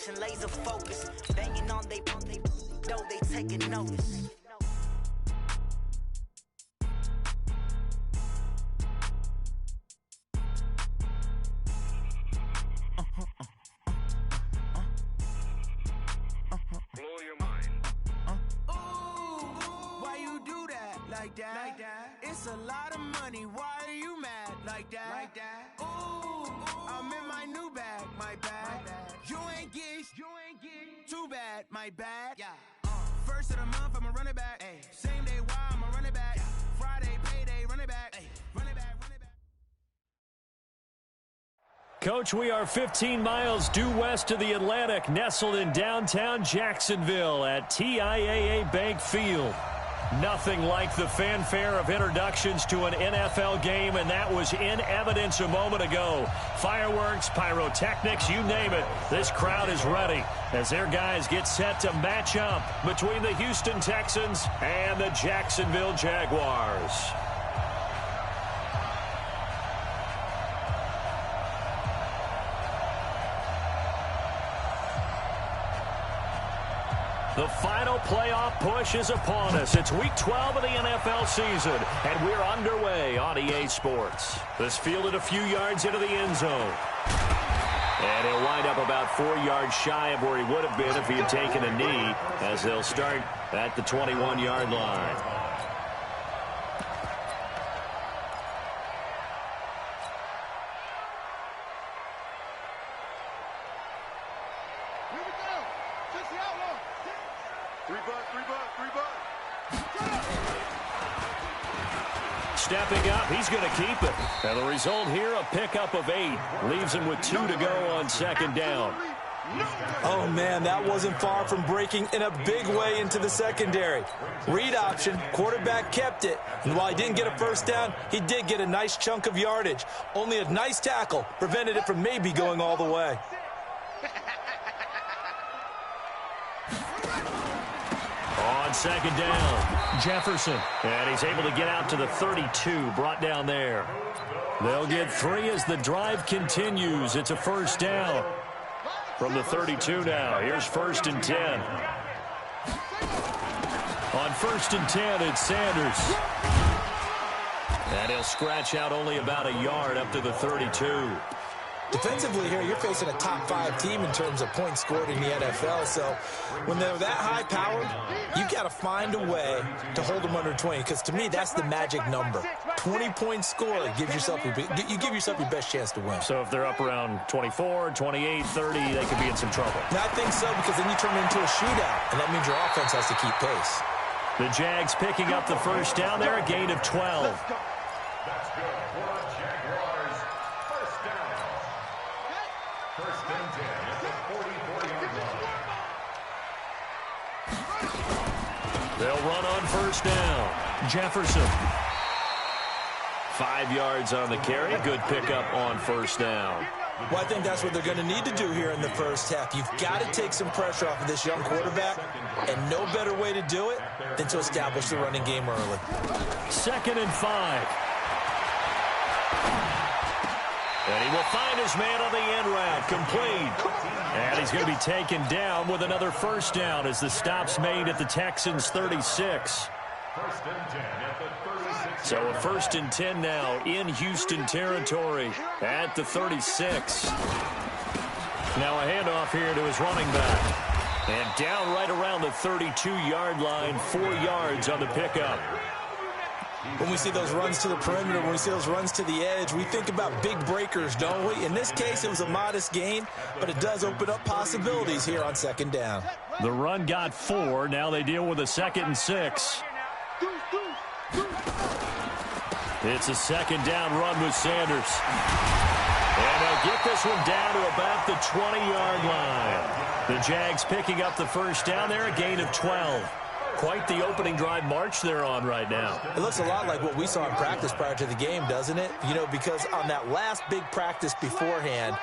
concentration, laser focus. Banging on they though they taking notice. Blow your mind. Why you do that like that? It's a lot of money. Why are you mad like that? Ooh, I'm in my new bag, my bad. You ain't get too bad, my bad. First of the month, I'ma run it back. Same day, why I'ma run it back. Friday, payday, run it back. Run it back. Coach, we are 15 miles due west of the Atlantic, nestled in downtown Jacksonville at TIAA Bank Field. Nothing like the fanfare of introductions to an NFL game, and that was in evidence a moment ago. Fireworks, pyrotechnics, you name it. This crowd is ready as their guys get set to match up between the Houston Texans and the Jacksonville Jaguars. The final playoff push is upon us. It's Week 12 of the NFL season, and we're underway on EA Sports. This fielded a few yards into the end zone. And he'll wind up about 4 yards shy of where he would have been if he had taken a knee, as they'll start at the 21-yard line. Stepping up, he's going to keep it. And the result here, a pickup of 8. Leaves him with 2 to go on second down. Oh, man, that wasn't far from breaking in a big way into the secondary. Read option, quarterback kept it. And while he didn't get a first down, he did get a nice chunk of yardage. Only a nice tackle prevented it from maybe going all the way. On second down, Jefferson. And he's able to get out to the 32, brought down there. They'll get 3 as the drive continues. It's a first down from the 32 now. Here's 1st and 10. On 1st and 10, it's Sanders. And he'll scratch out only about a yard up to the 32. Defensively here, you're facing a top-5 team in terms of points scored in the NFL. So when they're that high-powered, you got to find a way to hold them under 20. Because to me, that's the magic number. 20 points scored, you give yourself your best chance to win. So if they're up around 24, 28, 30, they could be in some trouble. And I think so, because then you turn it into a shootout, and that means your offense has to keep pace. The Jags picking up the first down there, a gain of 12. That's good for Jaguars. First down. 1st and 10 at the 44-yard line. They'll run on first down. Jefferson. 5 yards on the carry. Good pickup on first down. Well, I think that's what they're going to need to do here in the first half. You've got to take some pressure off of this young quarterback, and no better way to do it than to establish the running game early. 2nd and 5. And he will find his man on the end route, complete. And he's going to be taken down with another first down as the stop's made at the Texans' 36. 1st and 10 at the 36. So a 1st and 10 now in Houston territory at the 36. Now a handoff here to his running back. And down right around the 32-yard line, 4 yards on the pickup. When we see those runs to the perimeter, when we see those runs to the edge, we think about big breakers, don't we? In this case, it was a modest gain, but it does open up possibilities here on 2nd down. The run got 4. Now they deal with a 2nd and 6. It's a 2nd down run with Sanders. And they'll get this one down to about the 20-yard line. The Jags picking up the first down there, a gain of 12. Quite the opening drive march they're on right now. It looks a lot like what we saw in practice prior to the game, doesn't it? You know, because on that last big practice beforehand,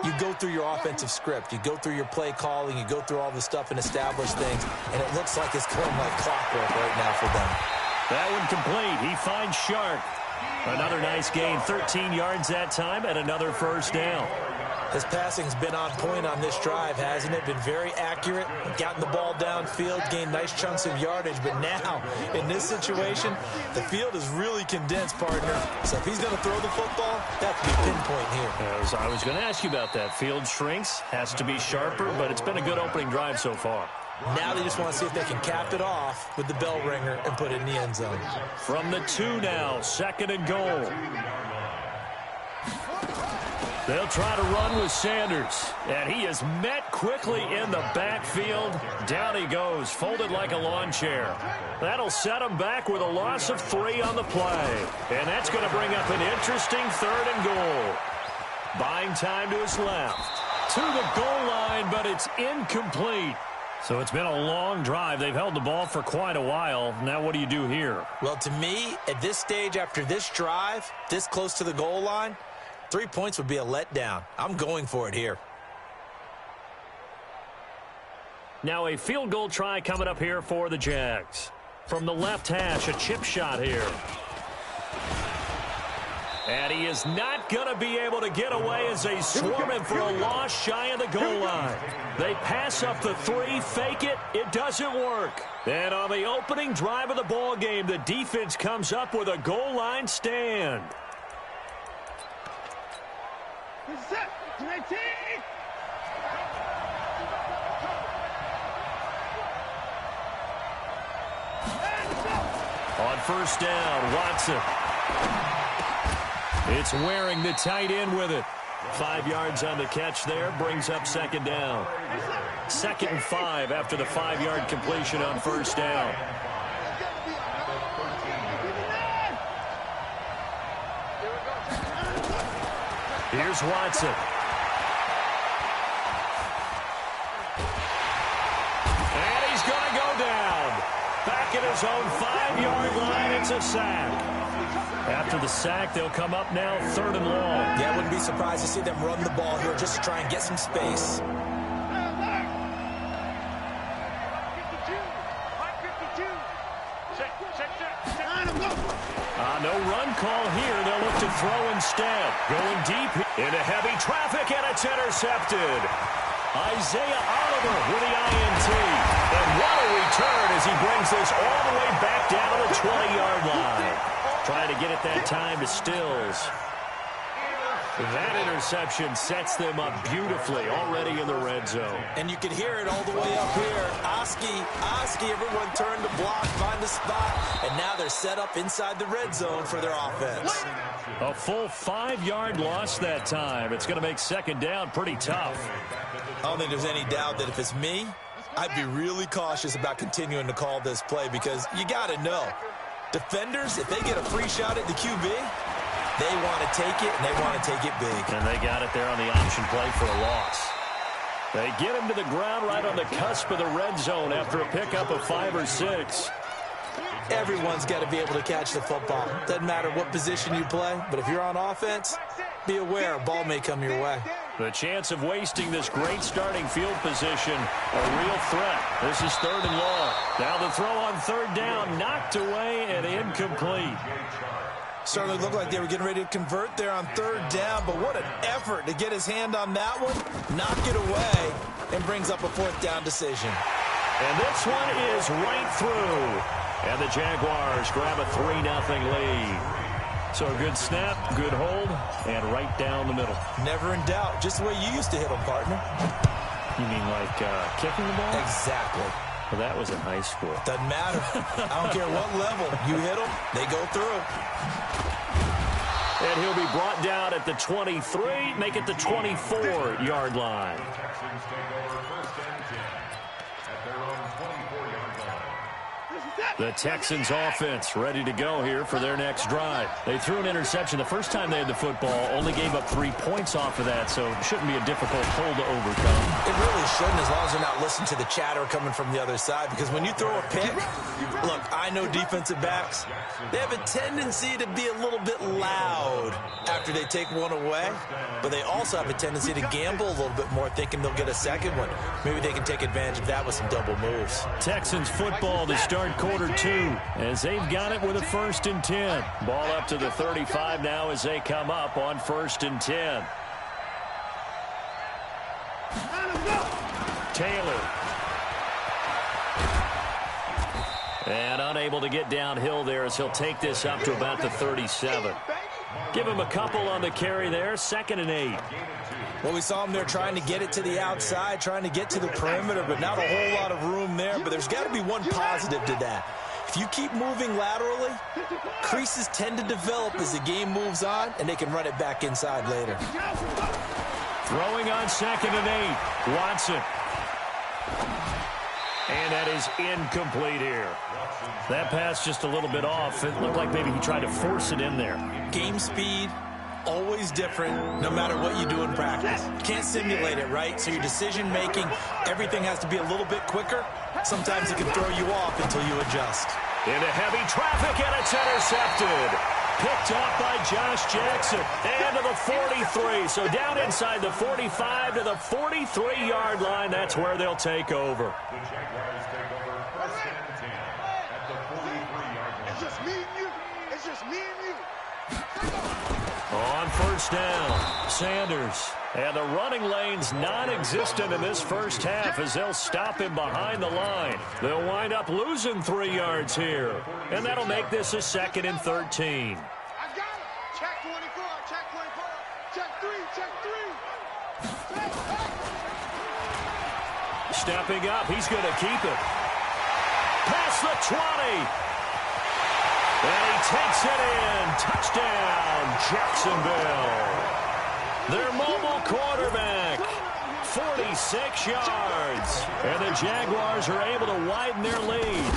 you go through your offensive script. You go through your play calling. You go through all the stuff and establish things. And it looks like it's going like clockwork right now for them. That one complete. He finds Sharp. Another nice gain, 13 yards that time, and another first down. His passing's been on point on this drive, hasn't it? Been very accurate, gotten the ball downfield, gained nice chunks of yardage. But now, in this situation, the field is really condensed, partner. So if he's going to throw the football, that could be pinpoint here. As I was going to ask you about that. Field shrinks, has to be sharper, but it's been a good opening drive so far. Now they just want to see if they can cap it off with the bell ringer and put it in the end zone. From the 2 now, 2nd and goal. They'll try to run with Sanders, and he is met quickly in the backfield. Down he goes, folded like a lawn chair. That'll set him back with a loss of 3 on the play. And that's going to bring up an interesting 3rd and goal. Buying time to his left. To the goal line, but it's incomplete. So it's been a long drive. They've held the ball for quite a while. Now what do you do here? Well, to me, at this stage after this drive, this close to the goal line, 3 points would be a letdown. I'm going for it here. Now a field goal try coming up here for the Jags. From the left hash, a chip shot here. And he is not going to be able to get away as they swarm him for a loss shy of the goal line. They pass up the 3, fake it. It doesn't work. And on the opening drive of the ball game, the defense comes up with a goal line stand. On 1st down, Watson. It's wearing the tight end with it. 5 yards on the catch there, brings up 2nd down. 2nd and 5 after the 5-yard completion on 1st down. Here's Watson. And he's going to go down. Back at his own 5-yard line, it's a sack. After the sack, they'll come up now 3rd and long. Yeah, I wouldn't be surprised to see them run the ball here just to try and get some space. No run call here. They'll look to throw instead. Going deep into heavy traffic, and it's intercepted. Isaiah Oliver with the INT. And what a return as he brings this all the way back down to the 20-yard line. Trying to get it that time to Stills. That interception sets them up beautifully already in the red zone. And you can hear it all the way up here. Oski, everyone turned to block, find a spot, and now they're set up inside the red zone for their offense. A full 5-yard loss that time. It's going to make 2nd down pretty tough. I don't think there's any doubt that if it's me, I'd be really cautious about continuing to call this play because you got to know, defenders, if they get a free shot at the QB, they want to take it, and they want to take it big. And they got it there on the option play for a loss. They get him to the ground right on the cusp of the red zone after a pickup of 5 or 6. Everyone's got to be able to catch the football. Doesn't matter what position you play, but if you're on offense, be aware a ball may come your way. The chance of wasting this great starting field position, a real threat. This is 3rd and long. Now the throw on 3rd down, knocked away and incomplete. Certainly looked like they were getting ready to convert there on 3rd down, but what an effort to get his hand on that one, knock it away, and brings up a 4th down decision. And this one is right through. And the Jaguars grab a 3-0 lead. So a good snap, good hold, and right down the middle. Never in doubt, just the way you used to hit them, partner. You mean like kicking the ball? Exactly. Well, that was in high school. Doesn't matter. I don't care what level. You hit them, they go through. And he'll be brought down at the 23, make it the 24-yard line. Texans take over 1st and 10 at their own 24-yard line. The Texans offense ready to go here for their next drive. They threw an interception the first time they had the football, only gave up 3 points off of that, so it shouldn't be a difficult hole to overcome. It really shouldn't, as long as they're not listening to the chatter coming from the other side, because when you throw a pick, look, I know defensive backs, they have a tendency to be a little bit loud after they take one away, but they also have a tendency to gamble a little bit more, thinking they'll get a second one. Maybe they can take advantage of that with some double moves. Texans football to start quarter 2, as they've got it with a 1st and 10. Ball up to the 35 now as they come up on 1st and 10. Taylor. And unable to get downhill there as he'll take this up to about the 37. Give him a couple on the carry there, 2nd and 8. Well, we saw him there trying to get it to the outside, trying to get to the perimeter, but not a whole lot of room there. But there's got to be one positive to that. If you keep moving laterally, creases tend to develop as the game moves on, and they can run it back inside later. Throwing on 2nd and 8. Watson. And that is incomplete here. That pass just a little bit off. It looked like maybe he tried to force it in there. Game speed, always different, no matter what you do in practice. You can't simulate it, right? So your decision-making, everything has to be a little bit quicker. Sometimes it can throw you off until you adjust. Into heavy traffic, and it's intercepted. Picked up by Josh Jackson. And to the 43. So down inside the 45 to the 43-yard line. That's where they'll take over. The Jaguars take over 1st and 10 at the 43-yard line. It's just me and you. It's just me and you. On 1st down, Sanders. And the running lane's non-existent in this first half as they'll stop him behind the line. They'll wind up losing 3 yards here. And that'll make this a 2nd and 13. I got it. Check 24. Check 24. Check 3. Check 3. Stepping up, he's going to keep it. Past the 20. And he takes it in. Touchdown, Jacksonville. Their mobile quarterback, 46 yards. And the Jaguars are able to widen their lead.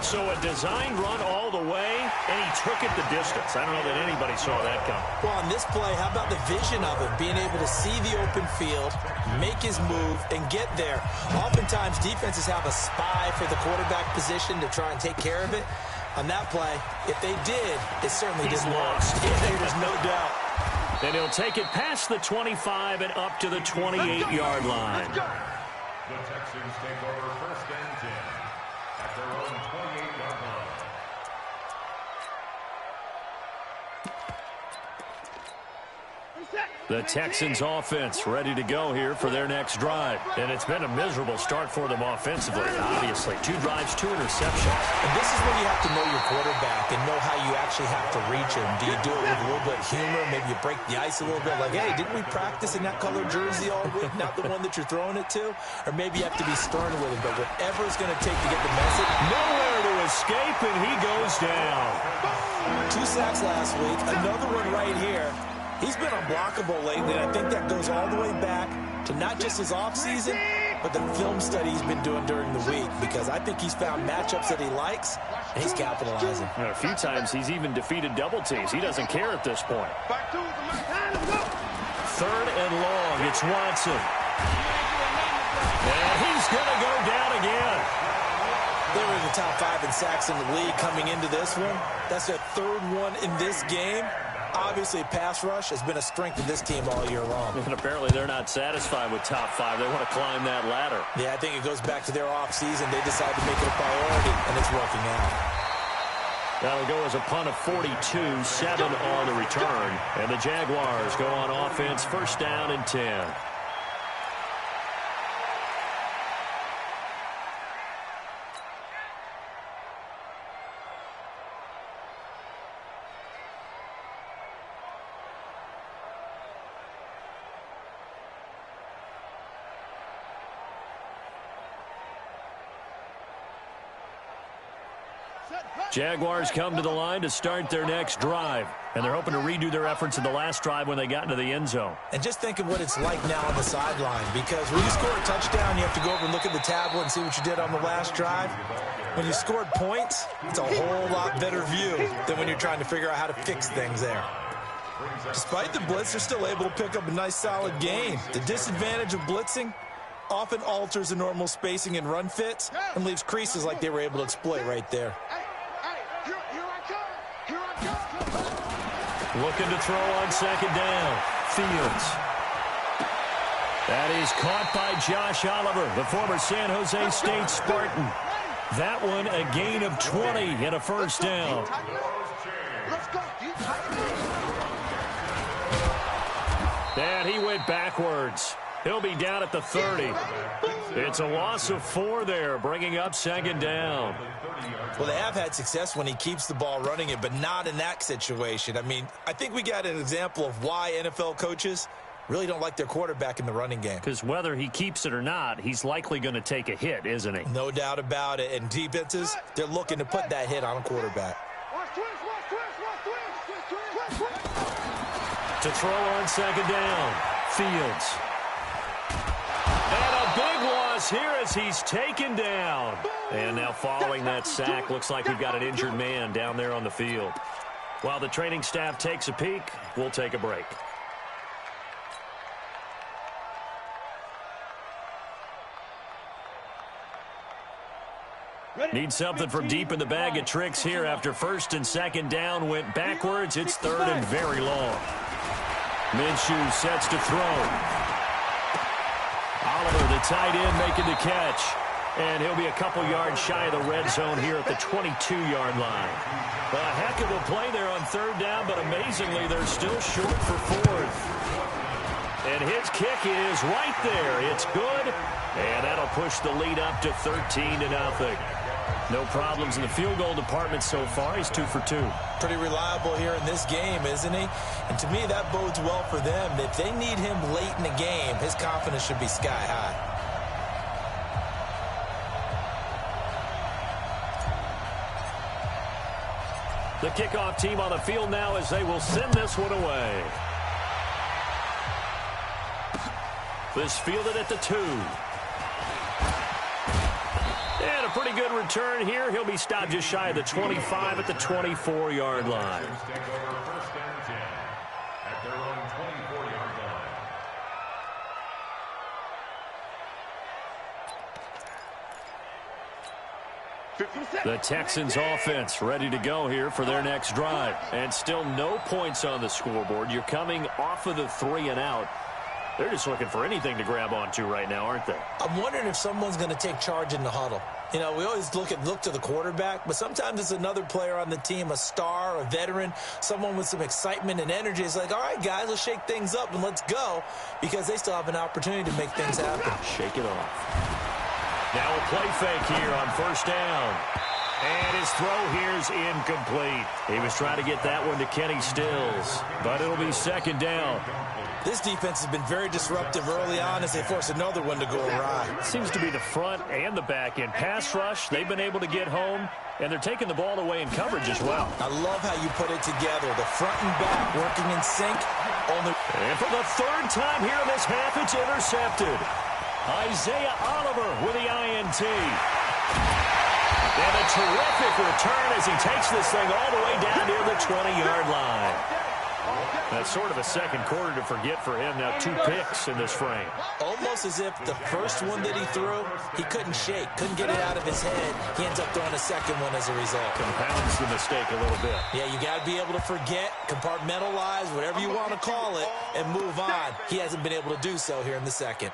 So a designed run all the way, and he took it the distance. I don't know that anybody saw that coming. Well, on this play, how about the vision of him, being able to see the open field, make his move, and get there. Oftentimes, defenses have a spy for the quarterback position to try and take care of it. On that play, if they did, it certainly didn't work. There's no doubt. And he'll take it past the 25 and up to the 28-yard line. The Texans take over 1st and 10 at their own 28-yard line. The Texans offense ready to go here for their next drive. And it's been a miserable start for them offensively, obviously. 2 drives, 2 interceptions. And this is where you have to know your quarterback and know how you actually have to reach him. Do you do it with a little bit of humor? Maybe you break the ice a little bit. Like, hey, didn't we practice in that colored jersey all week? Not the one that you're throwing it to? Or maybe you have to be stern with him. But whatever it's going to take to get the message. Nowhere to escape, and he goes down. 2 sacks last week. Another one right here. He's been unblockable lately, and I think that goes all the way back to not just his offseason, but the film study he's been doing during the week, because I think he's found matchups that he likes, and he's capitalizing. And a few times he's even defeated double teams. He doesn't care at this point. 3rd and long. It's Watson. And he's going to go down again. They were in the top 5 in sacks in the league coming into this one. That's their 3rd one in this game. Obviously, pass rush has been a strength of this team all year long. And apparently they're not satisfied with top 5. They want to climb that ladder. Yeah, I think it goes back to their offseason. They decided to make it a priority, and it's working out. That'll go as a punt of 42, 7 on the return. And the Jaguars go on offense, 1st down and 10. Jaguars come to the line to start their next drive. And they're hoping to redo their efforts in the last drive when they got into the end zone. And just think of what it's like now on the sideline, because when you score a touchdown, you have to go over and look at the tablet and see what you did on the last drive. When you scored points, it's a whole lot better view than when you're trying to figure out how to fix things there. Despite the blitz, they're still able to pick up a nice, solid gain. The disadvantage of blitzing often alters the normal spacing and run fits and leaves creases like they were able to exploit right there. Looking to throw on 2nd down. Fields. That is caught by Josh Oliver, the former San Jose State Spartan. That one a gain of 20 and a 1st down. And he went backwards. He'll be down at the 30. It's a loss of 4 there, bringing up second down. Well, they have had success when he keeps the ball running it, but not in that situation. I mean, I think we got an example of why NFL coaches really don't like their quarterback in the running game. Because whether he keeps it or not, he's likely going to take a hit, isn't he? No doubt about it. And defenses, they're looking to put that hit on a quarterback. To throw on second down, Fields. And a big loss here as he's taken down. And now following that sack, looks like we've got an injured man down there on the field. While the training staff takes a peek, we'll take a break. Need something from deep in the bag of tricks here after first and second down went backwards. It's third and very long. Minshew sets to throw. Oliver, the tight end, making the catch. And he'll be a couple yards shy of the red zone here at the 22-yard line. A heck of a play there on third down, but amazingly, they're still short for fourth. And his kick is right there. It's good. And that'll push the lead up to 13-0. No problems in the field goal department so far. He's 2 for 2. Pretty reliable here in this game, isn't he? And to me, that bodes well for them. If they need him late in the game, his confidence should be sky high. The kickoff team on the field now as they will send this one away. This fielded at the 2. And a pretty good return here. He'll be stopped just shy of the 25 at the 24-yard line. The Texans offense ready to go here for their next drive. And still no points on the scoreboard. You're coming off of the 3 and out. They're just looking for anything to grab onto right now, aren't they? I'm wondering if someone's going to take charge in the huddle. You know, we always look to the quarterback, but sometimes it's another player on the team, a star, a veteran, someone with some excitement and energy. It's like, all right, guys, let's shake things up and let's go, because they still have an opportunity to make things happen. Shake it off. Now a play fake here on first down. And his throw here's incomplete. He was trying to get that one to Kenny Stills, but it'll be second down. This defense has been very disruptive early on as they force another one to go awry. Seems to be the front and the back end. Pass rush, they've been able to get home, and they're taking the ball away in coverage as well. I love how you put it together. The front and back working in sync. And for the third time here in this half, it's intercepted. Isaiah Oliver with the INT. And a terrific return as he takes this thing all the way down near the 20-yard line. That's sort of a second quarter to forget for him. Now 2 picks in this frame. Almost as if the first one that he threw, he couldn't shake, couldn't get it out of his head. He ends up throwing a second one as a result. Compounds the mistake a little bit. Yeah, you got to be able to forget, compartmentalize, whatever you want to call it, and move on. He hasn't been able to do so here in the second.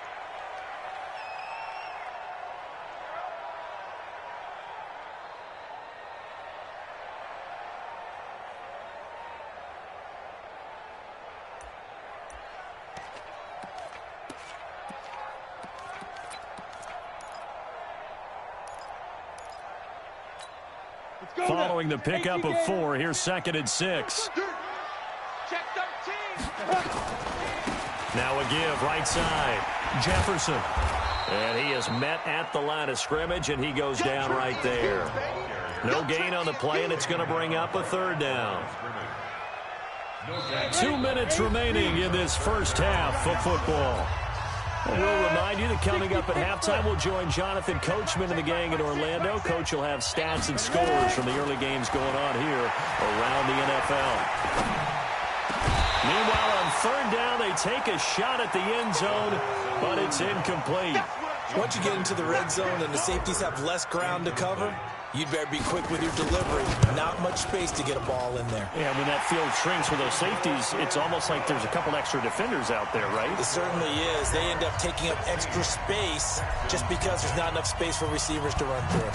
Following the pickup of 4, here's second and 6. Check 13. Now a give right side. Jefferson. And he is met at the line of scrimmage, and he goes down right there. No gain on the play, and it's going to bring up a third down. 2 minutes remaining in this first half of football. And we'll remind you that coming up at halftime, we'll join Jonathan Coachman and the gang in Orlando. Coach will have stats and scores from the early games going on here around the NFL. Meanwhile, on third down, they take a shot at the end zone, but it's incomplete. Once you get into the red zone and the safeties have less ground to cover, you'd better be quick with your delivery. Not much space to get a ball in there. Yeah, when that field shrinks with those safeties, it's almost like there's a couple extra defenders out there, right? It certainly is. They end up taking up extra space just because there's not enough space for receivers to run through.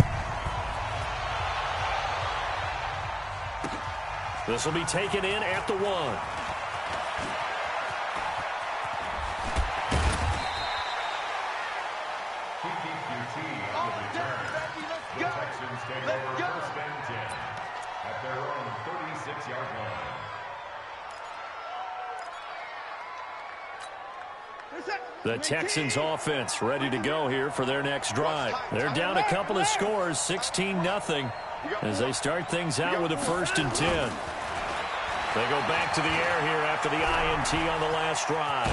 This will be taken in at the 1. on the return. The Texans take over first and 10 at their own 36-yard line. The Texans offense ready to go here for their next drive. They're down a couple of scores, 16-0, as they start things out with a 1st and 10. They go back to the air here after the INT on the last drive.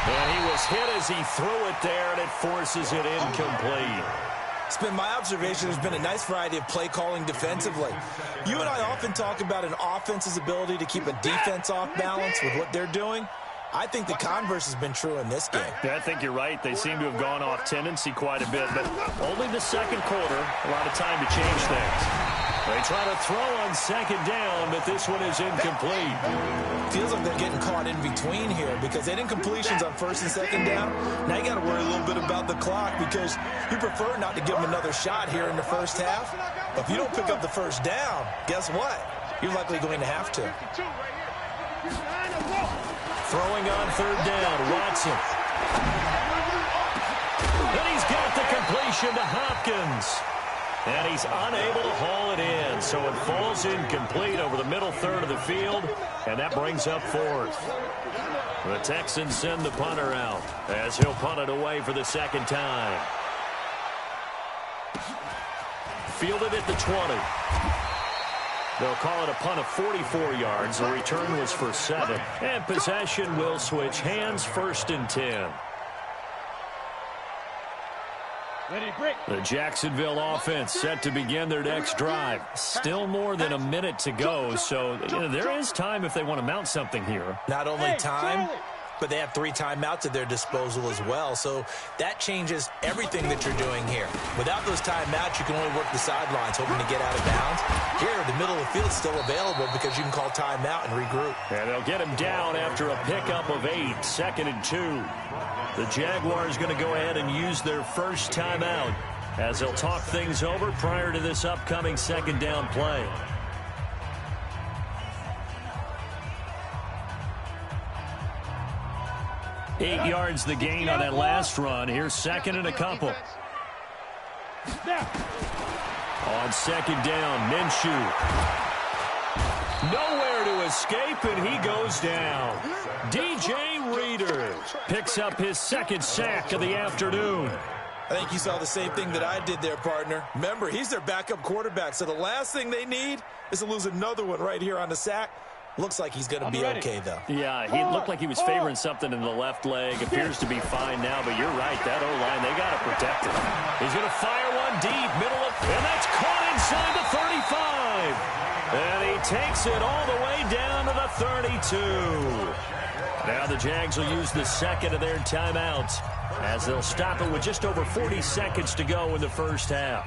And he was hit as he threw it there, and it forces it incomplete. It's been my observation there's been a nice variety of play calling defensively. You and I often talk about an offense's ability to keep a defense off balance with what they're doing. I think the converse has been true in this game. Yeah, I think you're right. They seem to have gone off tendency quite a bit, but only the second quarter, a lot of time to change things. They try to throw on 2nd down, but this one is incomplete. Feels like they're getting caught in between here because they didn't completions on 1st and 2nd down. Now you got to worry a little bit about the clock because you prefer not to give them another shot here in the first half. But if you don't pick up the 1st down, guess what? You're likely going to have to. Throwing on 3rd down, Watson. And he's got the completion to Hopkins. And he's unable to haul it in, so it falls incomplete over the middle third of the field, and that brings up 4th. The Texans send the punter out as he'll punt it away for the 2nd time. Fielded at the 20. They'll call it a punt of 44 yards. The return was for 7. And possession will switch hands, 1st and 10. The Jacksonville offense set to begin their next drive. Still more than a minute to go, so there is time if they want to mount something here. Not only time, but they have 3 timeouts at their disposal as well, so that changes everything that you're doing here. Without those timeouts, you can only work the sidelines, hoping to get out of bounds. Here, the middle of the field's still available because you can call timeout and regroup. And they'll get him down after a pickup of 8, 2nd and 2. The Jaguars going to go ahead and use their first timeout as they'll talk things over prior to this upcoming 2nd down play. Eight yards the gain on that last run. Here's 2nd and a couple. On 2nd down, Minshew. Nowhere to escape, and he goes down. DJ Reader picks up his 2nd sack of the afternoon. I think you saw the same thing that I did there, partner. Remember, he's their backup quarterback, so the last thing they need is to lose another one right here on the sack. Looks like he's going to be okay, though. Yeah, he looked like he was favoring something in the left leg. Appears to be fine now, but you're right. That O-line, they got to protect it. He's going to fire one deep, middle of, and that's caught inside the 35. And he takes it all the way down to the 32. Now the Jags will use the 2nd of their timeouts as they'll stop it with just over 40 seconds to go in the first half.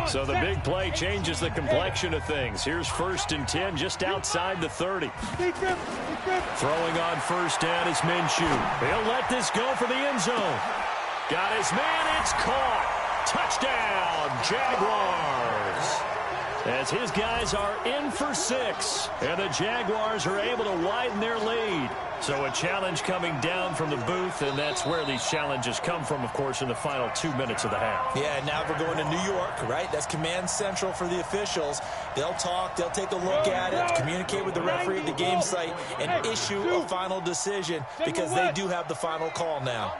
So the big play changes the complexion of things. Here's 1st and 10 just outside the 30. Throwing on 1st down is Minshew. He'll let this go for the end zone. Got his man. It's caught. Touchdown, Jaguars. As his guys are in for 6. And the Jaguars are able to widen their lead. So a challenge coming down from the booth, and that's where these challenges come from, of course, in the final 2 minutes of the half. Yeah, now we're going to New York, right? That's command central for the officials. They'll talk, they'll take a look at it, communicate with the referee at the game site, and issue a final decision because they do have the final call now.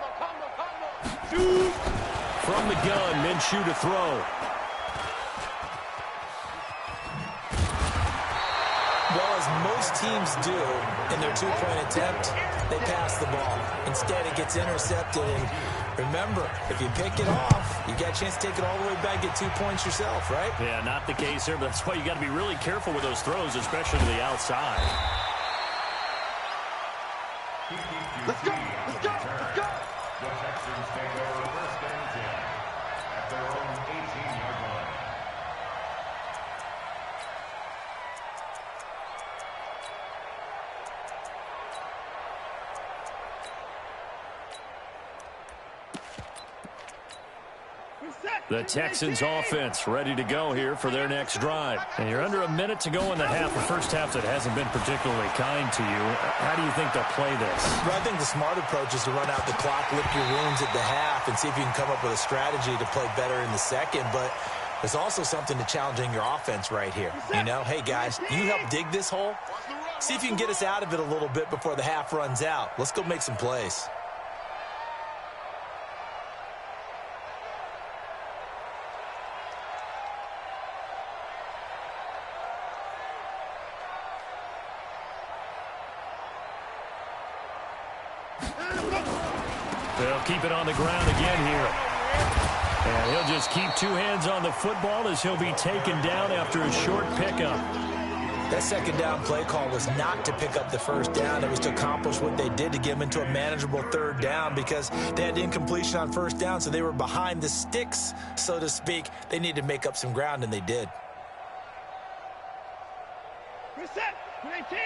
From the gun, Minshew to throw. Well, as most teams do in their 2-point attempt, they pass the ball. Instead, it gets intercepted. And remember, if you pick it off, you got a chance to take it all the way back, get 2 points yourself, right? Yeah, not the case here, but that's why you got to be really careful with those throws, especially to the outside. Let's go! Let's go! Let's go! The Texans take over 1st and 10 at their own 18-yard line. The Texans offense ready to go here for their next drive. And you're under a minute to go in the half, a first half that hasn't been particularly kind to you. How do you think they'll play this? Well, I think the smart approach is to run out the clock, lick your wounds at the half, and see if you can come up with a strategy to play better in the second. But there's also something to challenging your offense right here. You know, hey, guys, you help dig this hole. See if you can get us out of it a little bit before the half runs out. Let's go make some plays. They'll keep it on the ground again here. And he'll just keep two hands on the football as he'll be taken down after a short pickup. That second down play call was not to pick up the first down. It was to accomplish what they did to get them into a manageable third down because they had incompletion on first down, so they were behind the sticks, so to speak. They needed to make up some ground, and they did. Reset. 19.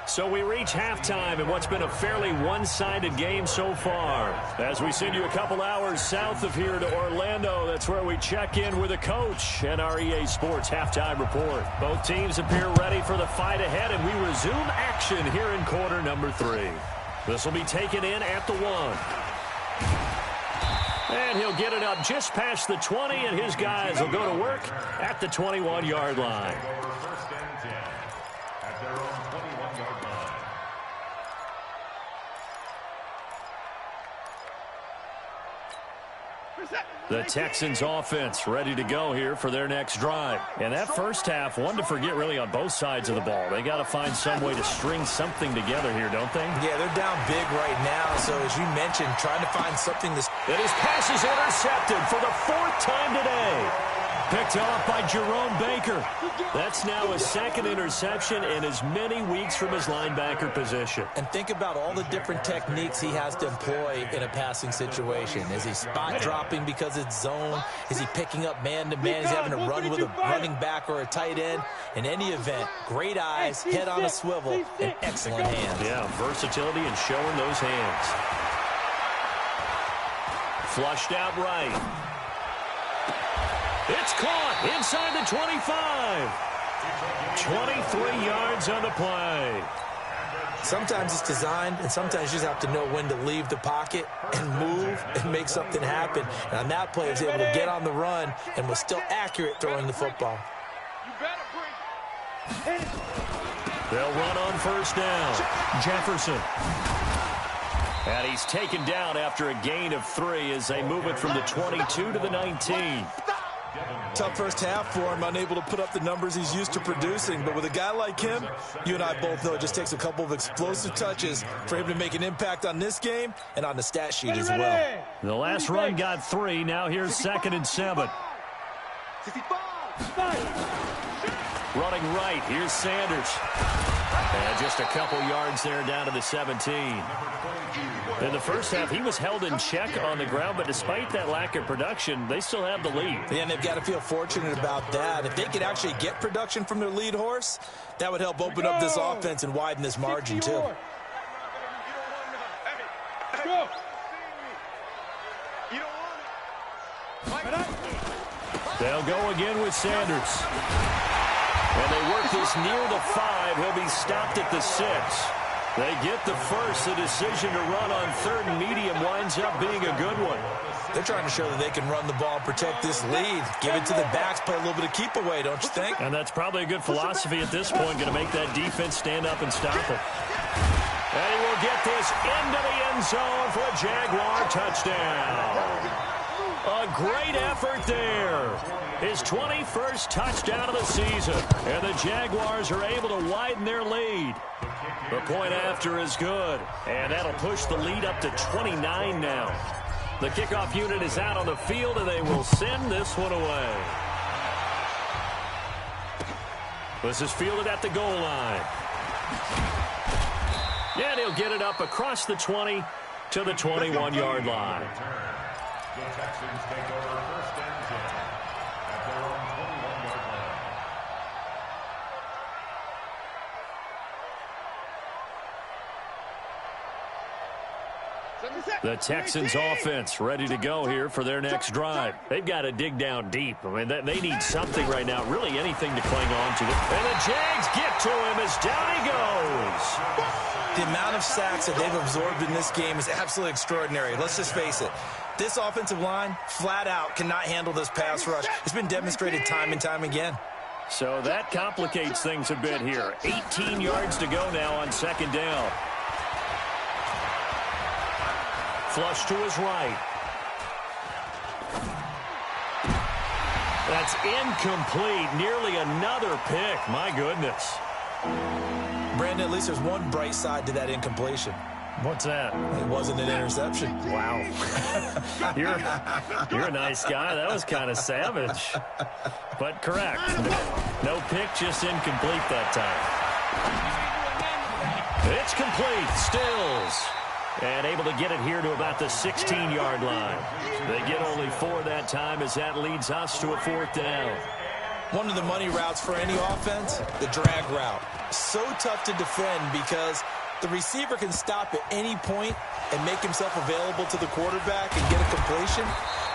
So we reach halftime in what's been a fairly one-sided game so far. As we send you a couple hours south of here to Orlando, that's where we check in with the coach and our EA Sports halftime report. Both teams appear ready for the fight ahead, and we resume action here in quarter number 3. This will be taken in at the 1. And he'll get it up just past the 20, and his guys will go to work at the 21-yard line. First and 10 at their own 21-yard line. The Texans offense ready to go here for their next drive. And that first half, one to forget really on both sides of the ball. They got to find some way to string something together here, don't they? Yeah, they're down big right now, so as you mentioned, trying to find something to... And his pass is intercepted for the 4th time today. Picked off by Jerome Baker. That's now his second interception in as many weeks from his linebacker position. And think about all the different techniques he has to employ in a passing situation. Is he spot dropping because it's zone? Is he picking up man-to-man? Is he having to run with a running back or a tight end? In any event, great eyes, head on a swivel, and excellent hands. Yeah, versatility and showing those hands. Flushed out right. It's caught inside the 25. 23 yards on the play. Sometimes it's designed, and sometimes you just have to know when to leave the pocket and move and make something happen. And on that play, he was able to get on the run and was still accurate throwing the football. They'll run on first down. Jefferson. And he's taken down after a gain of 3 as they move it from the 22 to the 19. Tough first half for him, unable to put up the numbers he's used to producing. But with a guy like him, you and I both know it just takes a couple of explosive touches for him to make an impact on this game and on the stat sheet as well. The last run got 3. Now here's 2nd and 7. Running right, here's Sanders. And just a couple yards there down to the 17. In the first half, he was held in check on the ground, but despite that lack of production, they still have the lead. Yeah, and they've got to feel fortunate about that. If they could actually get production from their lead horse, that would help open up this offense and widen this margin, too. They'll go again with Sanders. And they work this near the 5. He'll be stopped at the 6. They get the first. The decision to run on 3rd and medium winds up being a good one. They're trying to show that they can run the ball and protect this lead. Give it to the backs, play a little bit of keep away, don't you think? And that's probably a good philosophy at this point, going to make that defense stand up and stop it. And he will get this into the end zone for a Jaguar touchdown. A great effort there. His 21st touchdown of the season. And the Jaguars are able to widen their lead. The point after is good. And that'll push the lead up to 29 now. The kickoff unit is out on the field, and they will send this one away. This is fielded at the goal line. And he'll get it up across the 20 to the 21-yard line. The Texans take over first and 10 at their own 21-yard line. The Texans offense ready to go here for their next drive. They've got to dig down deep. I mean, they need something right now, really anything to cling on to. And the Jags get to him as down he goes. The amount of sacks that they've absorbed in this game is absolutely extraordinary. Let's just face it. This offensive line, flat out, cannot handle this pass rush. It's been demonstrated time and time again. So that complicates things a bit here. 18 yards to go now on second down. Flush to his right. That's incomplete. Nearly another pick. My goodness. Brandon, at least there's one bright side to that incompletion. What's that? It wasn't an interception. Wow. You're a nice guy. That was kind of savage. But correct. No pick, just incomplete that time. It's complete. Stills. And able to get it here to about the 16-yard line. They get only 4 that time as that leads us to a 4th down. One of the money routes for any offense, the drag route. So tough to defend because the receiver can stop at any point and make himself available to the quarterback and get a completion.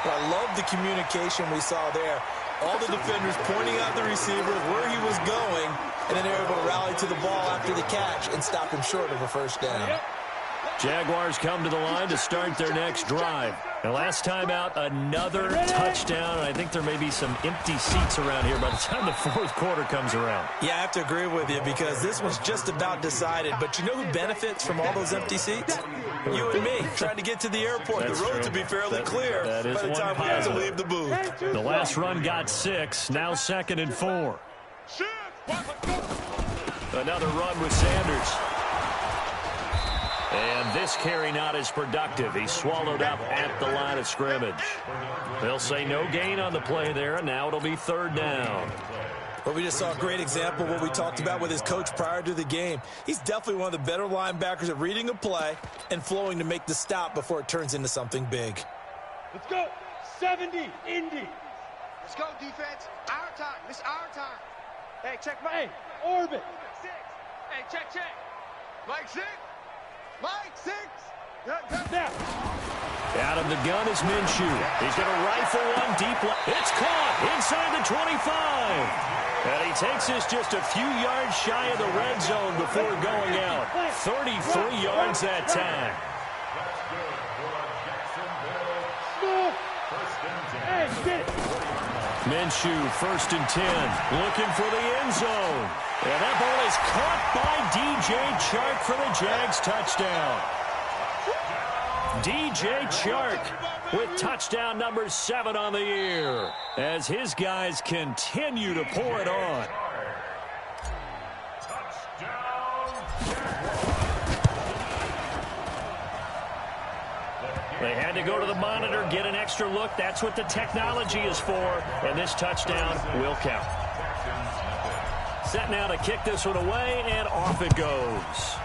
But I love the communication we saw there. All the defenders pointing out the receiver where he was going, and then they're able to rally to the ball after the catch and stop him short of a first down. Jaguars come to the line to start their next drive. And last time out, another touchdown. I think there may be some empty seats around here by the time the fourth quarter comes around. Yeah, I have to agree with you because this one's just about decided. But you know who benefits from all those empty seats? You and me, trying to get to the airport. That's the road true. to be fairly clear that is by the one time we have to positive. leave the booth. The last run got 6. Now 2nd and 4. Another run with Sanders. And this carry not as productive. He's swallowed up at the line of scrimmage. They'll say no gain on the play there, and now it'll be 3rd down. Well, we just saw a great example of what we talked about with his coach prior to the game. He's definitely one of the better linebackers at reading a play and flowing to make the stop before it turns into something big. Let's go. 70, Indy. Let's go, defense. Our time. This is our time. Hey, check Mike. Hey, orbit. 6. Hey, check. Mike 6. Mike 6. Now. Out of the gun is Minshew. He's going to rifle one deep left. It's caught inside the 25. And he takes us just a few yards shy of the red zone before going out. 33 yards that time. Hey, get it. Minshew, 1st and 10, looking for the end zone. And that ball is caught by DJ Chark for the Jags touchdown. DJ Chark with touchdown number 7 on the year as his guys continue to pour it on. They had to go to the monitor, get an extra look. That's what the technology is for, and this touchdown will count. Set now to kick this one away, and off it goes.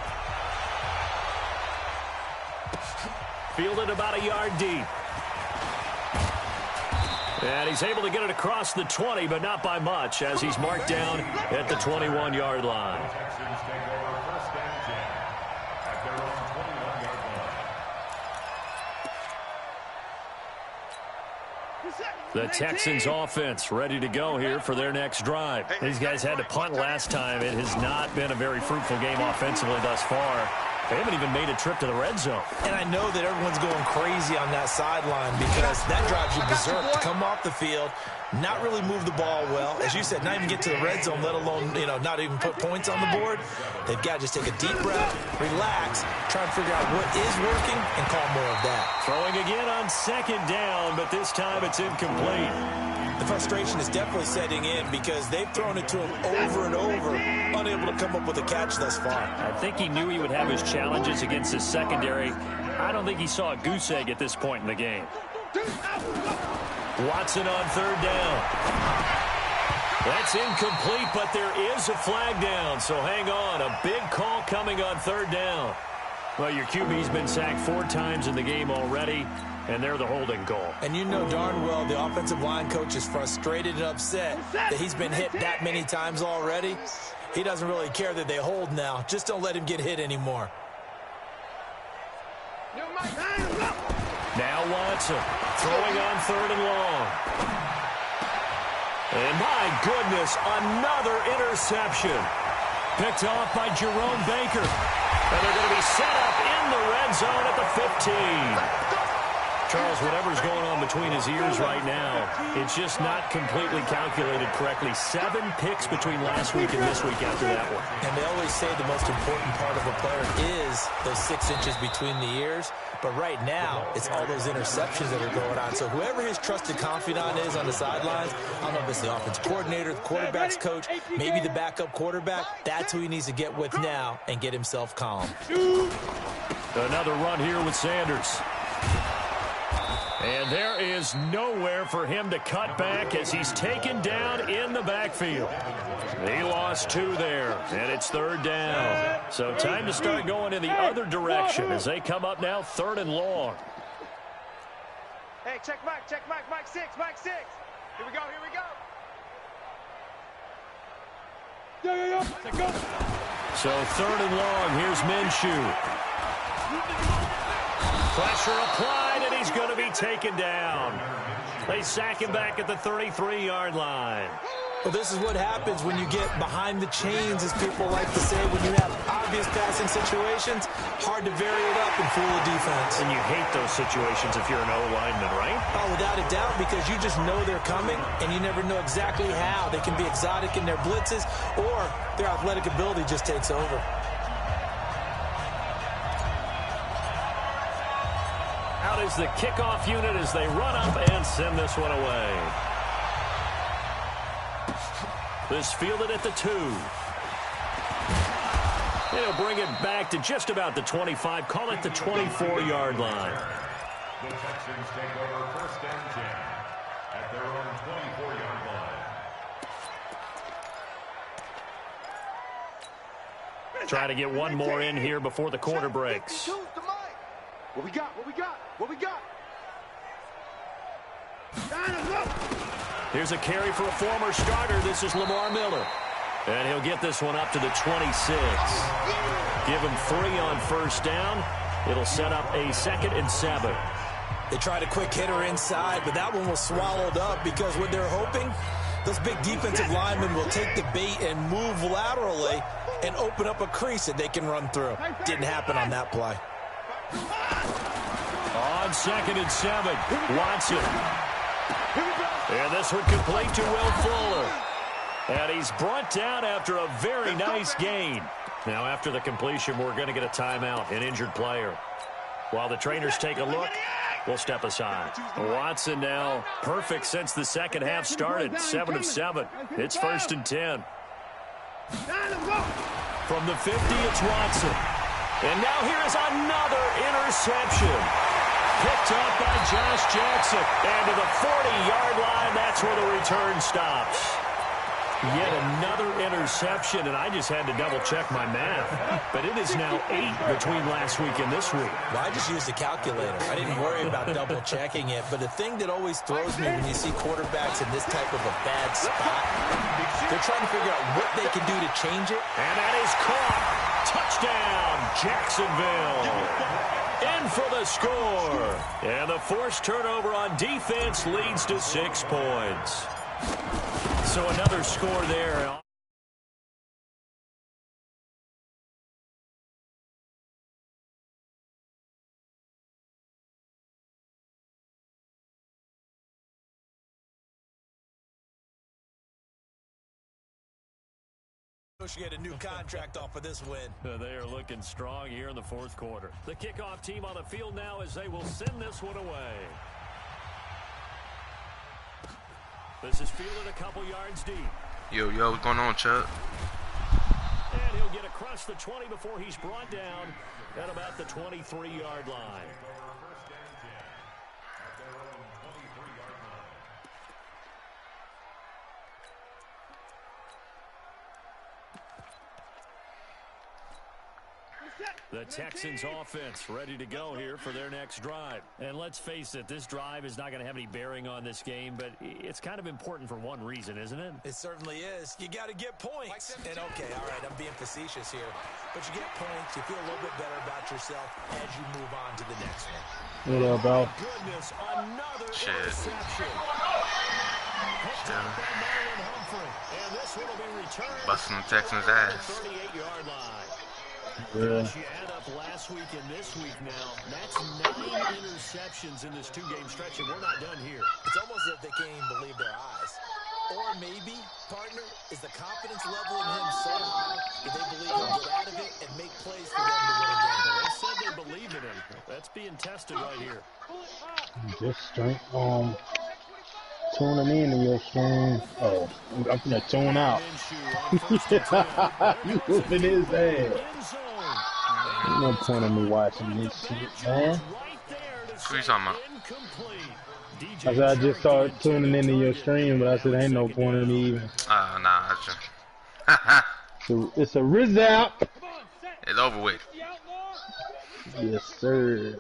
Fielded about a yard deep. And he's able to get it across the 20, but not by much, as he's marked down at the 21-yard line. The Texans offense ready to go here for their next drive. These guys had to punt last time. It has not been a very fruitful game offensively thus far. They haven't even made a trip to the red zone. And I know that everyone's going crazy on that sideline because that drives you berserk to come off the field, not really move the ball well. As you said, not even get to the red zone, let alone, not even put points on the board. They've got to just take a deep breath, relax, try and figure out what is working, and call more of that. Throwing again on 2nd down, but this time it's incomplete. The frustration is definitely setting in because they've thrown it to him over and over, unable to come up with a catch thus far. I think he knew he would have his challenges against his secondary. I don't think he saw a goose egg at this point in the game. Watson on 3rd down. That's incomplete, but there is a flag down, so hang on. A big call coming on 3rd down. Well, your QB's been sacked 4 times in the game already, and they're the holding goal. And you know darn well the offensive line coach is frustrated and upset that he's been hit that many times already. He doesn't really care that they hold now. Just don't let him get hit anymore. Now Watson throwing on 3rd and long. And my goodness, another interception. Picked off by Jerome Baker. And they're going to be set up in the red zone at the 15. Charles, whatever's going on between his ears right now, it's just not completely calculated correctly. 7 picks between last week and this week after that one. And they always say the most important part of a player is those 6 inches between the ears. But right now, it's all those interceptions that are going on. So whoever his trusted confidant is on the sidelines, I don't know if it's the offensive coordinator, the quarterback's coach, maybe the backup quarterback, that's who he needs to get with now and get himself calm. Another run here with Sanders. And there is nowhere for him to cut back as he's taken down in the backfield. He lost 2 there, and it's 3rd down. So time to start going in the other direction as they come up now 3rd and long. Hey, check Mike, Mike 6, Mike 6. Here we go, here we go. Go. So 3rd and long, here's Minshew. Pressure applied, and he's going to be taken down. They sack him back at the 33-yard line. Well, this is what happens when you get behind the chains, as people like to say, when you have obvious passing situations. Hard to vary it up and fool the defense. And you hate those situations if you're an O-lineman, right? Oh, without a doubt, because you just know they're coming, and you never know exactly how. They can be exotic in their blitzes, or their athletic ability just takes over. Out is the kickoff unit as they run up and send this one away. This fielded at the 2. He'll bring it back to just about the 25. Call it the 24-yard line. The Texans take over 1st and 10 at their own 24-yard line. Try to get one more in here before the quarter breaks. What we got? What we got? What we got? Here's a carry for a former starter. This is Lamar Miller. And he'll get this one up to the 26. Give him 3 on 1st down. It'll set up a 2nd and 7. They tried a quick hitter inside, but that one was swallowed up because what they're hoping, those big defensive linemen will take the bait and move laterally and open up a crease that they can run through. Didn't happen on that play. On 2nd and 7, Watson. And this one complete to Will Fuller. And he's brought down after a very nice gain. Now after the completion, we're going to get a timeout, an injured player. While the trainers take a look, we'll step aside. Watson now perfect since the second half started, 7 of 7. It's 1st and 10. From the 50, it's Watson. And now here is another interception. Picked up by Josh Jackson. And to the 40-yard line, that's where the return stops. Yet another interception, and I just had to double-check my math. But it is now 8 between last week and this week. Well, I just used a calculator. I didn't worry about double-checking it. But the thing that always throws me when you see quarterbacks in this type of a bad spot, they're trying to figure out what they can do to change it. And that is caught. Touchdown, Jacksonville. In for the score. And the forced turnover on defense leads to 6 points. So another score there. Wish you get a new contract off of this win. They are looking strong here in the 4th quarter. The kickoff team on the field now as they will send this one away. This is fielded a couple yards deep. Yo, what's going on, Chuck? And he'll get across the 20 before he's brought down at about the 23-yard line. The Texans offense ready to go here for their next drive. And let's face it, this drive is not going to have any bearing on this game, but it's kind of important for one reason, isn't it? It certainly is. You got to get points. And okay, all right, I'm being facetious here, but you get points, you feel a little bit better about yourself as you move on to the next one. What up, bro? Goodness, another Shit. interception. Busting the Texans' ass. 38-yard line. Yeah. You add up last week and this week now, that's 9 interceptions in this 2-game stretch, and we're not done here. It's almost as if they can't even believe their eyes. Or maybe, partner, is the confidence level in him so high that they believe he'll get out of it and make plays for them to win a game. They said they believe in him. That's being tested right here. Just straight tuning in your stream. Oh, I'm gonna tune out. You whooping his ass. Ain't no point in me watching this shit, man. What are you talking about? I said I just started tuning into your stream, but I said ain't no point in me even. Nah, that's So it's a result. it's over with. Yes, sir.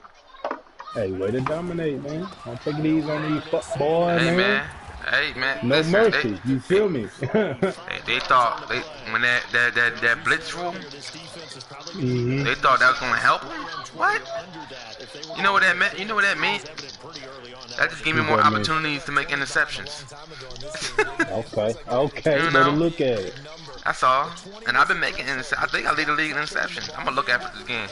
Hey, way to dominate, man. Don't take it easy on these fuck boys, Hey, man. man. No Listen, mercy. You feel me? They thought when that blitz rule, they thought that was gonna help. What? You know what that meant? You know what that means? That just gave me more opportunities to make interceptions. Okay. You Better know? look at it. That's all. And I've been making interceptions. I think I lead the league in interceptions. I'm gonna look after this game.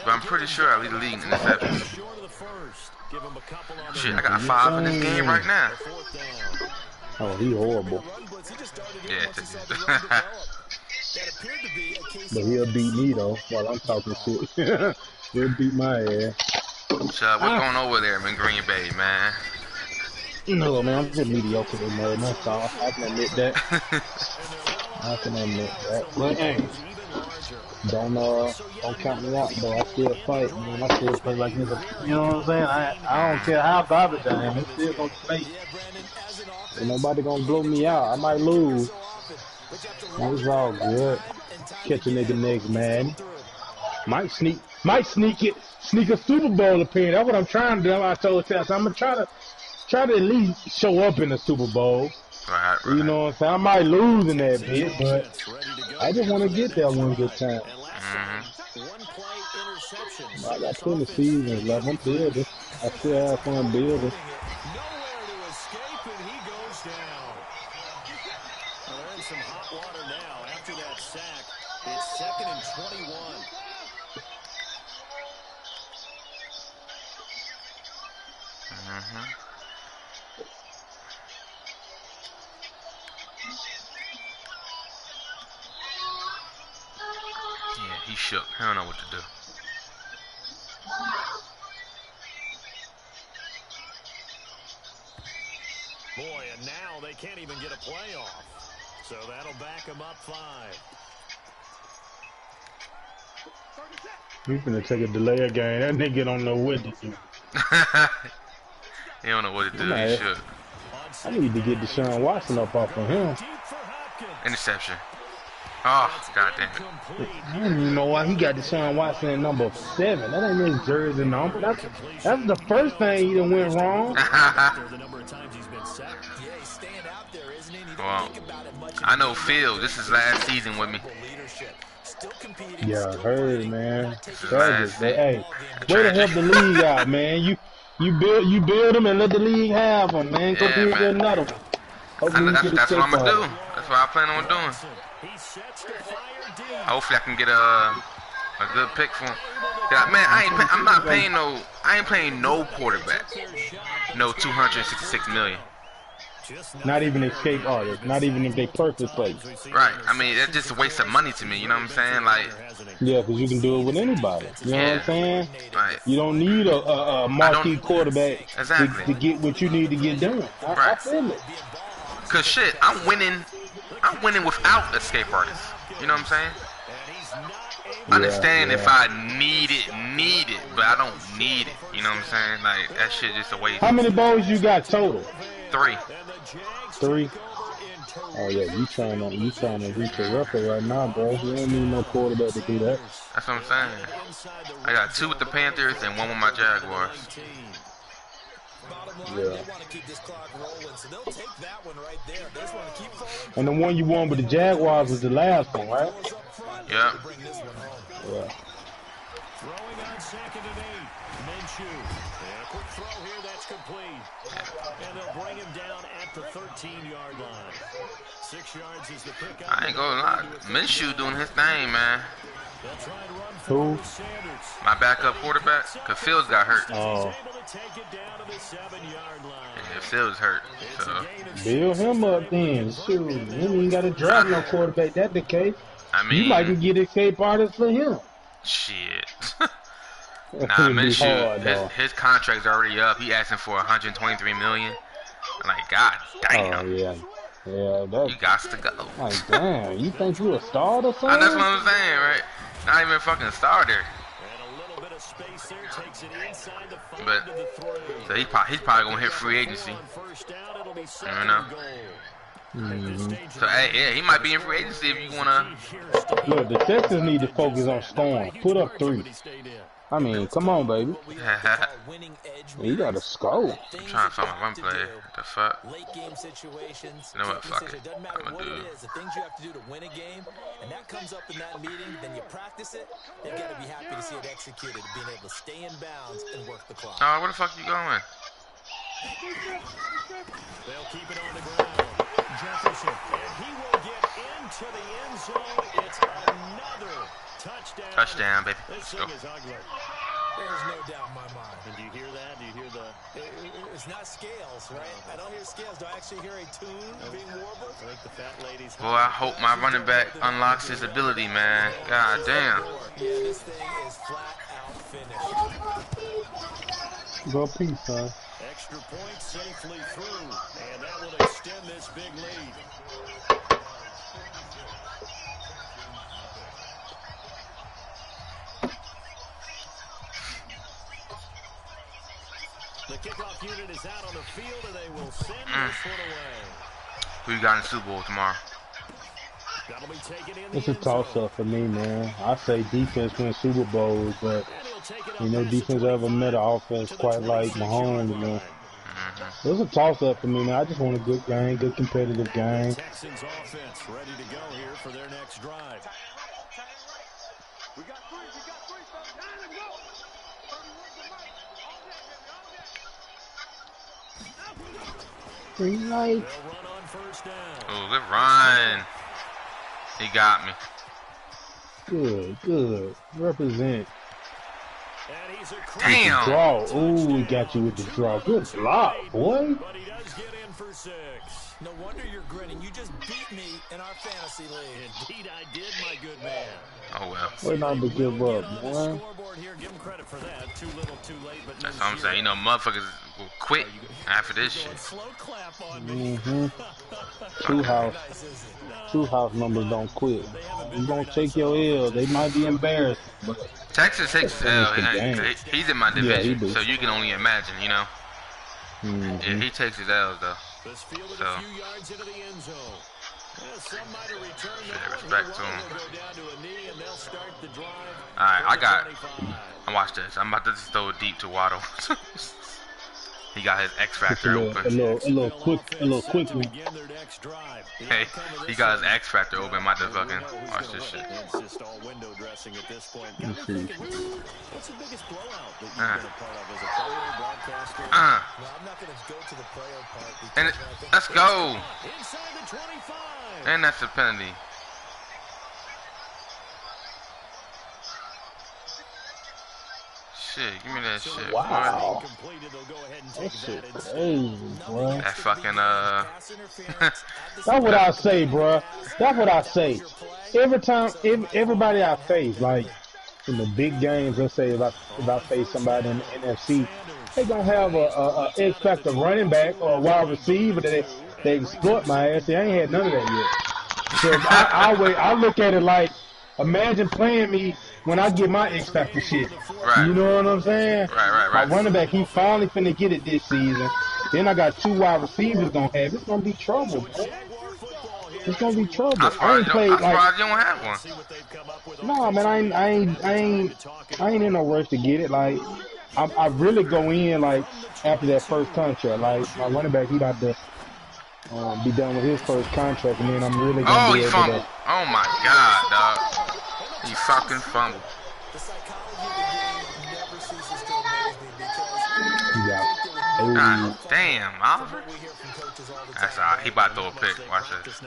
But I'm pretty sure I lead the league in interceptions. Shit, I got 5 in this game right now. Oh, he horrible. Yeah. But he'll beat me though while I'm talking shit. He'll beat my ass. So what's going on over there in Green Bay, man? No, man, I'm just mediocre, man. That's all. I can admit that. I can admit that. But hey, don't count me out, though. I still fight, man. I still play like this. You know what I'm saying? I don't care how garbage I am. I'm still gonna play. Ain't nobody gonna blow me out. I might lose. It's all good. Catch a nigga next, man. Might sneak it. Sneak a Super Bowl appearance. That's what I'm trying to do. I told Tess I'm gonna try to at least show up in the Super Bowl. Right. You know what I'm saying? I might lose in that bit, but I just want to get there one good time. I got 20 seasons left. I'm building. I still have fun building. Some hot water now after that sack. It's 2nd and 21. Yeah, he shook. I don't know what to do. Boy, and now they can't even get a playoff. So that'll back him up 5. We finna take a delay a game. That nigga don't know what to do. He don't know what to do. He should. I need to get Deshaun Watson up off of him. Interception. Oh, goddamn it. I don't even know why he got Deshaun Watson at number 7. That ain't his jersey number. That's the first thing he done went wrong. Well, I know Phil. This is last season with me. Yeah, I heard, man. Hey, way to help the league out, man. You build them and let the league have them, man. Go do another one. That's what I'm gonna do. That's what I plan on doing. Hopefully, I can get a good pick for him. Man, I ain't playing no quarterback. No 266 million. Not even escape artists. Not even if they perfect play. Right. I mean, that's just a waste of money to me. You know what I'm saying? Like. Yeah, because you can do it with anybody. You know what I'm saying? Right. You don't need a marquee quarterback to get what you need to get done. I feel it. Cause shit, I'm winning without escape artists. You know what I'm saying? I understand if I need it, but I don't need it. You know what I'm saying? Like, that shit just a waste. How many bowls you got total? 3. Oh yeah, you trying to reach a record right now, bro. You don't need no quarterback to do that. That's what I'm saying. I got 2 with the Panthers and 1 with my Jaguars. Yeah. And the one you won with the Jaguars was the last one, right? Yep. Yeah. Throwing on 2nd and 8. Minshew. And a quick throw here that's complete. And they'll bring him down at the 13-yard line. 6 yards is the pick. I ain't gonna lie. Minshew doing his thing, man. Who? My backup quarterback. Cause Fields got hurt. Oh. Yeah, Fields hurt. So. Build him up then. Shoot, he ain't got to draft no quarterback. That's the case. I mean, you might can get escape artists for him. Shit. Nah, Minshew, his contract's already up. He asking for $123 million. I'm like, God damn. Oh yeah, that's. You got to go. Like, damn, you think you a starter or something? That's what I'm saying, right? Not even a fucking starter. But so he's probably gonna hit free agency. You know. So hey, yeah, he might be in free agency if you wanna. Look, the Texans need to focus on scoring. Put up 3. I mean, come on, baby. You gotta score. I'm trying to find my run play. What the fuck? You know what? Fuck it. I'm gonna do it. The things you have to do to win a game, and that comes up in that meeting, then you practice it. They've got to be happy to see it executed, being able to stay in bounds and work the clock. Oh, where the fuck you going? They'll keep it on the ground. Jefferson, and he will get into the end zone. It's another touchdown. Touchdown, baby. This Let's go. thing is ugly. There's no doubt in my mind. And do you hear that? Do you hear the... It's not scales, right? I don't hear scales. Do I actually hear a tune being warbled? I think the fat ladies... Boy, I hope my running back unlocks his ability, man. God damn. Yeah, this thing is flat out finished. Go peace, son. Extra point safely through. And that will extend this big lead. The kickoff unit is out on the field, and they will send this one away. Who you got in the Super Bowl tomorrow? That'll be taken in It's a toss-up for me, man. I say defense wins Super Bowls, but you know, defense ever met an offense quite like Mahomes, man. It's a toss-up for me, man. I just want a good game, good competitive game. Texans offense ready to go here for their next drive. We got 3, fellas. Time to go. Green light. They'll run on first down. Oh, good run. He got me. Good. Represent. And he's a Damn. Draw. Ooh, he got you with the draw. Good block, boy. But he does get in for 6. No wonder you're grinning. You just beat me in our fantasy league. Indeed, I did, my good man. Oh, well. We're not to give up, boy. Scoreboard here, give him credit for that. Too little, too late, but That's what I'm saying. You know, motherfuckers will quit after this shit. slow clap on me. Two house numbers don't quit. You gonna take your L. They might be embarrassed, but Texas takes his L. He's in my division, he so you can only imagine, you know. Yeah, he takes his L's, though. This field is So. a few yards into the end zone. Some might have returned that one. Respect to him. They'll go down to a knee, and they'll start the drive. All right, I got. 25. Watch this. I'm about to just throw it deep to Waddle. He got his X just factor a open. little quick one. Begin their next drive. Hey, he got his X factor open. My fucking watch this shit. It's just all window dressing at this point. Let's see. What's the biggest blowout that you've been a part of as a player, broadcaster? No, I'm not going to go to the player part. And let's go. Inside the 25. And that's a penalty. Shit, give me that shit. Wow. Completed, they'll go ahead and That take shit that instead. crazy, bro. That fucking That's what I say, bro. That's what I say. Every time, everybody I face, like in the big games, let's say if I face somebody in the NFC, they gonna have a X factor running back or a wide receiver that they exploit my ass. See, I ain't had none of that yet. So I look at it like, imagine playing me when I get my X factor shit. Right. You know what I'm saying? Right. My running back, he finally finna get it this season. Then I got 2 wide receivers gonna have. It's gonna be trouble, bro. Jaguar football It's gonna be trouble. I'm I ain't played surprised you don't have one. No, man, I ain't in no rush to get it. Like, I really go in like after that first contract. Like my running back, he about to be done with his first contract, and then I'm really gonna be he able fumbled. to. Oh my god, dog. He fucking fumbled. God damn, Oliver. That's all right. He about to throw a pick. Watch this.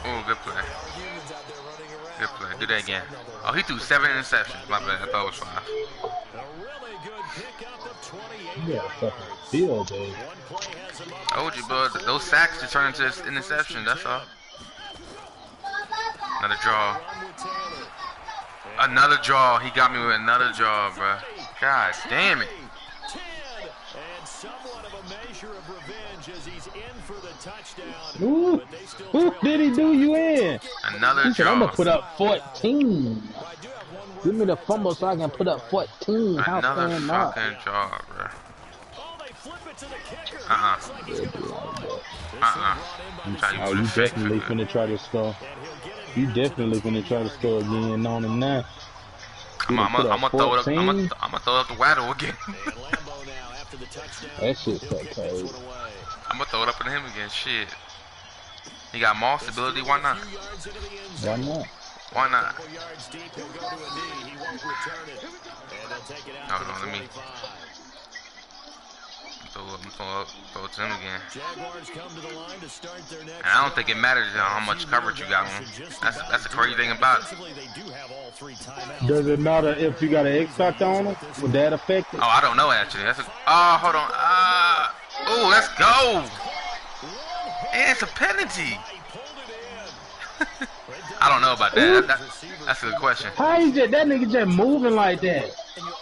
Oh, good play. Good play. Do that again. Oh, he threw 7 interceptions. My bad. I thought it was 5. Yeah, fucking field, dude. I told you, bro. Those sacks just turn into interceptions. That's all. Another draw. Another draw. He got me with another draw, bro. God damn it. Who did he do you in? Another draw. I'm gonna put up 14. Give me the fumble so I can put up 14. Another fucking draw, bro. Oh, you definitely finna try to score. You definitely finna try to score again on him now. Come on, I'm gonna throw it up. I'm gonna throw up the waddle again. That shit's so crazy. I'm gonna throw it up in him again. Shit. He got more stability. Why not? Why not? Why not? Hold on, let me. Throw it to him again. And I don't think it matters how much coverage you got on. That's the crazy thing about it. Does it matter if you got an X factor on him? Would that affect it? Oh, I don't know actually. Hold on. Oh, let's go. And it's a penalty. I don't know about that. That's a good question. How is that nigga just moving like that?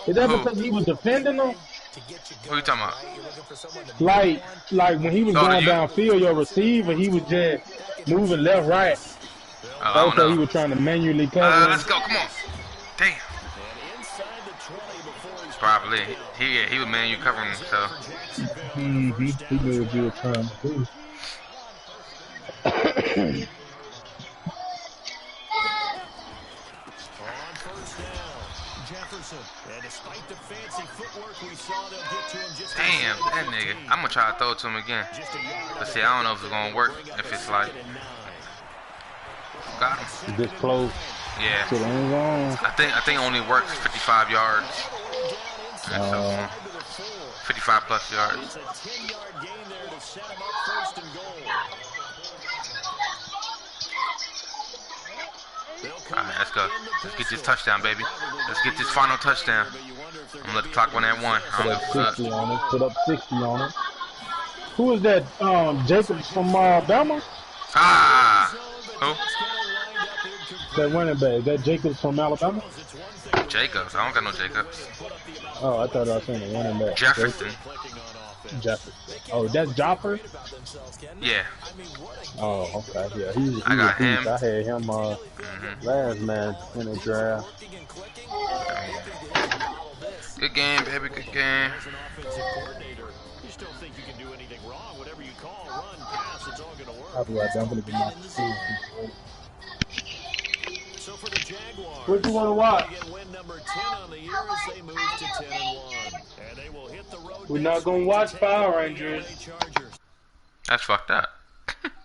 Is that because he was defending him? Who are you talking about? Like when he was going downfield, your receiver, he was just moving left, right. Also, he was trying to manually cover. Let's go. Come on. Damn. Probably. He was manually covering himself. He knew what you were trying to do. Damn, that nigga. I'm gonna try to throw it to him again. But see, I don't know if it's gonna work. If it's like, got him. This close. Yeah. To the end zone. I think it only works 55 yards. 55 plus yards. Alright, let's go. Let's get this touchdown, baby. Let's get this final touchdown. I'm gonna let the clock run at 1. Put up 60 on it. Put up 60 on it. Who is that? Jacobs from Alabama? Who? That running back. That Jacobs from Alabama? Jacobs. I don't got no Jacobs. Oh, I thought I was saying a running back. Jefferson. Jefferson. Oh, that's Jopper? Yeah. Oh, okay. Yeah, he I got him. I had him last man in the draft. Good game, baby. Good game. I'll be right there. I'm gonna get my food. For the Jaguars, what you want to watch? win number 10 on the year as they move to 10-1. And they will hit the road. We're not gonna watch Power Rangers. That's fucked up.